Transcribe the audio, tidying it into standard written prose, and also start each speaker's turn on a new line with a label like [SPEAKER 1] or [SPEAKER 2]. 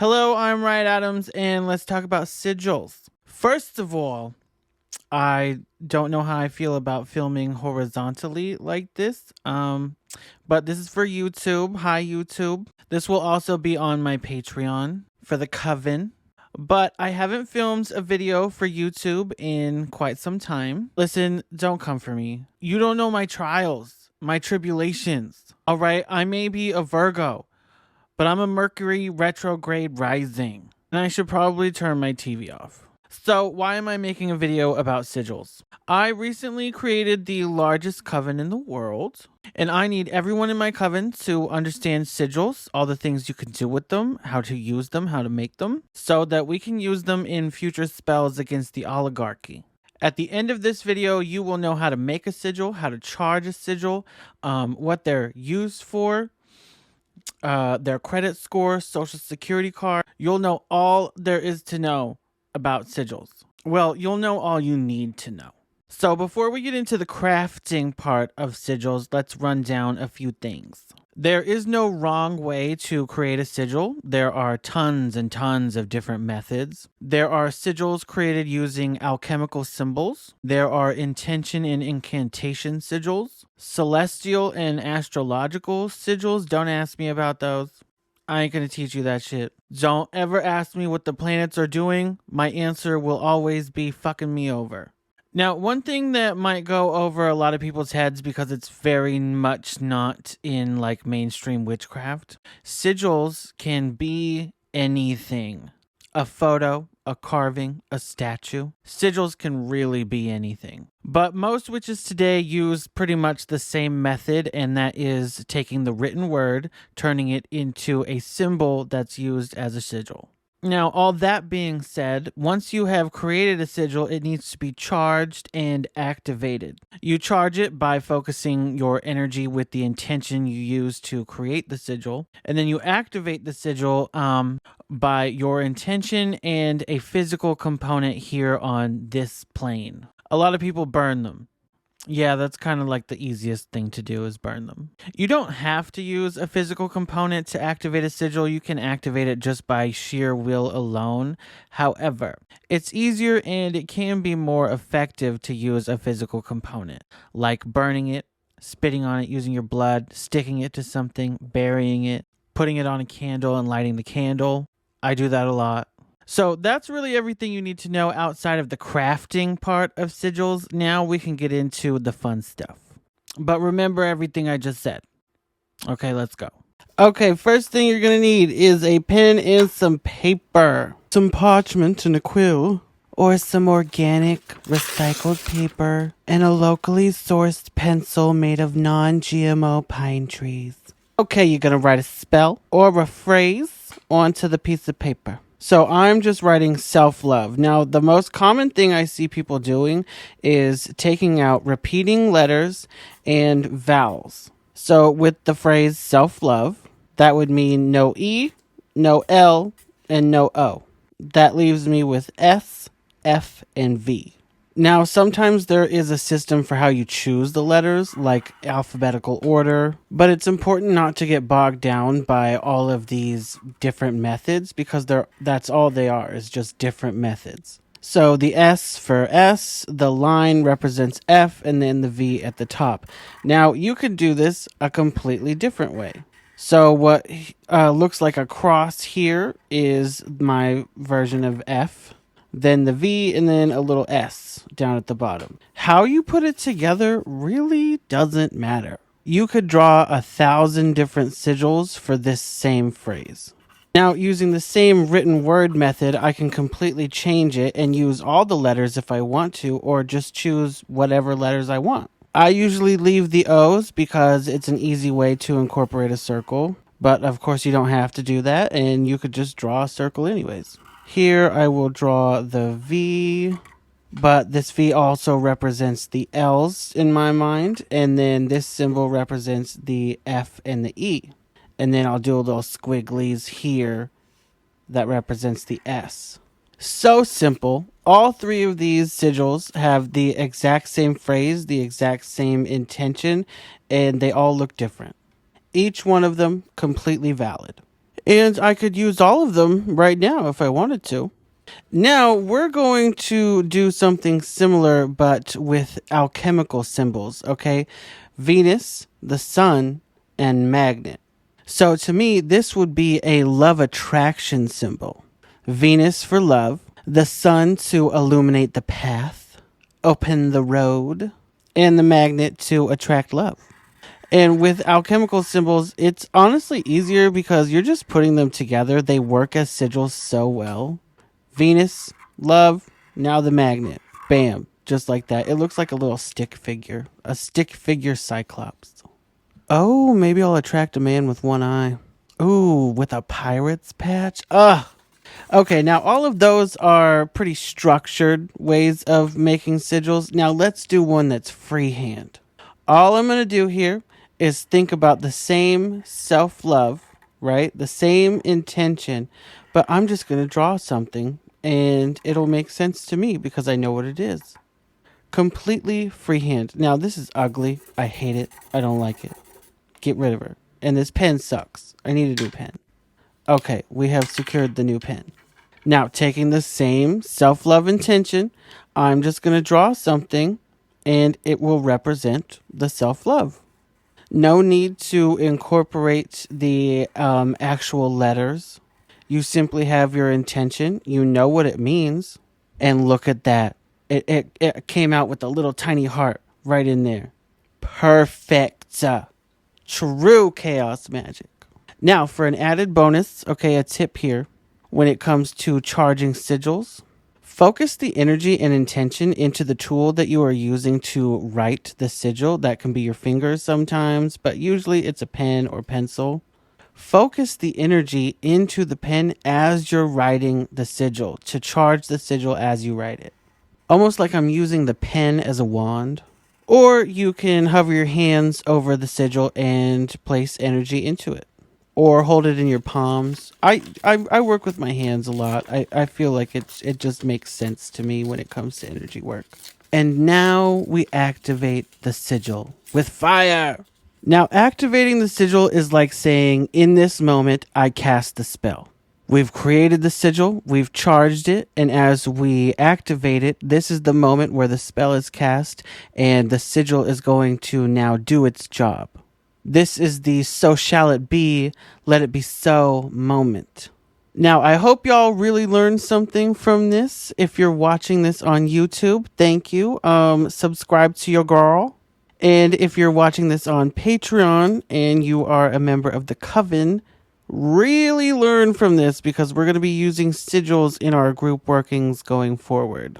[SPEAKER 1] Hello, I'm Ryan Adams, and let's talk about sigils. First of all, I don't know how I feel about filming horizontally like this. But this is for YouTube. Hi, YouTube. This will also be on my Patreon for the coven. But I haven't filmed a video for YouTube in quite some time. Listen, don't come for me. You don't know my trials, my tribulations. All right, I may be a Virgo, but I'm a Mercury retrograde rising, and I should probably turn my TV off. So why am I making a video about sigils? I recently created the largest coven in the world, and I need everyone in my coven to understand sigils, all the things you can do with them, how to use them, how to make them, so that we can use them in future spells against the oligarchy. At the end of this video, you will know how to make a sigil, how to charge a sigil, what they're used for, their credit score, social security card. You'll know all there is to know about sigils. Well, you'll know all you need to know. So before we get into the crafting part of sigils, let's run down a few things. There is no wrong way to create a sigil. There are tons and tons of different methods. There are sigils created using alchemical symbols. There are intention and incantation sigils. Celestial and astrological sigils. Don't ask me about those. I ain't gonna teach you that shit. Don't ever ask me what the planets are doing. My answer will always be fucking me over. Now, one thing that might go over a lot of people's heads because it's very much not in like mainstream witchcraft. Sigils can be anything. A photo, a carving, a statue. Sigils can really be anything. But most witches today use pretty much the same method, and that is taking the written word, turning it into a symbol that's used as a sigil. Now, all that being said, once you have created a sigil, it needs to be charged and activated. You charge it by focusing your energy with the intention you use to create the sigil, and then you activate the sigil by your intention and a physical component here on this plane. A lot of people burn them. Yeah, that's kind of like the easiest thing to do is burn them. You don't have to use a physical component to activate a sigil. You can activate it just by sheer will alone. However, it's easier and it can be more effective to use a physical component, like burning it, spitting on it using your blood, sticking it to something, burying it, putting it on a candle and lighting the candle. I do that a lot. So that's really everything you need to know outside of the crafting part of sigils. Now we can get into the fun stuff. But remember everything I just said. Okay, let's go. Okay, first thing you're going to need is a pen and some paper. Some parchment and a quill. Or some organic recycled paper. And a locally sourced pencil made of non-GMO pine trees. Okay, you're going to write a spell or a phrase onto the piece of paper. So I'm just writing self-love. Now, the most common thing I see people doing is taking out repeating letters and vowels. So with the phrase self-love, that would mean no E, no L, and no O. That leaves me with S, F, and V. Now, sometimes there is a system for how you choose the letters, like alphabetical order, but it's important not to get bogged down by all of these different methods because that's all they are, is just different methods. So the S for S, the line represents F, and then the V at the top. Now, you could do this a completely different way. So what looks like a cross here is my version of F. Then the V, and then a little S down at the bottom. How you put it together really doesn't matter. You could draw 1,000 different sigils for this same phrase. Now, using the same written word method, I can completely change it and use all the letters if I want to, or just choose whatever letters I want. I usually leave the O's because it's an easy way to incorporate a circle. But of course you don't have to do that, and you could just draw a circle anyways. Here I will draw the V, but this V also represents the L's in my mind, and then this symbol represents the F and the E. And then I'll do a little squigglies here that represents the S. So simple. All three of these sigils have the exact same phrase, the exact same intention, and they all look different. Each one of them completely valid. And I could use all of them right now if I wanted to. Now we're going to do something similar, but with alchemical symbols, okay? Venus, the sun, and magnet. So to me, this would be a love attraction symbol. Venus for love, the sun to illuminate the path, open the road, and the magnet to attract love. And with alchemical symbols, it's honestly easier because you're just putting them together. They work as sigils so well. Venus, love, now the magnet. Bam. Just like that. It looks like a little stick figure. A stick figure cyclops. Oh, maybe I'll attract a man with one eye. Ooh, with a pirate's patch? Ugh. Okay, now all of those are pretty structured ways of making sigils. Now let's do one that's freehand. All I'm going to do here is think about the same self-love, right? The same intention, but I'm just going to draw something and it'll make sense to me because I know what it is. Completely freehand. Now this is ugly. I hate it. I don't like it. Get rid of her. And this pen sucks. I need a new pen. Okay, we have secured the new pen. Now, taking the same self-love intention, I'm just going to draw something and it will represent the self-love. No need to incorporate the actual letters. You simply have your intention. You know what it means. And look at that. It came out with a little tiny heart right in there. Perfect. True chaos magic. Now, for an added bonus, okay, a tip here. When it comes to charging sigils, focus the energy and intention into the tool that you are using to write the sigil. That can be your fingers sometimes, but usually it's a pen or pencil. Focus the energy into the pen as you're writing the sigil to charge the sigil as you write it. Almost like I'm using the pen as a wand. Or you can hover your hands over the sigil and place energy into it. Or hold it in your palms. I work with my hands a lot. I feel like it just makes sense to me when it comes to energy work. And now we activate the sigil with fire. Now activating the sigil is like saying, in this moment, I cast the spell. We've created the sigil, we've charged it, and as we activate it, this is the moment where the spell is cast and the sigil is going to now do its job. This is the so shall it be, let it be so moment. Now, I hope y'all really learned something from this. If you're watching this on YouTube, thank you. Subscribe to your girl. And if you're watching this on Patreon and you are a member of the coven, really learn from this because we're going to be using sigils in our group workings going forward.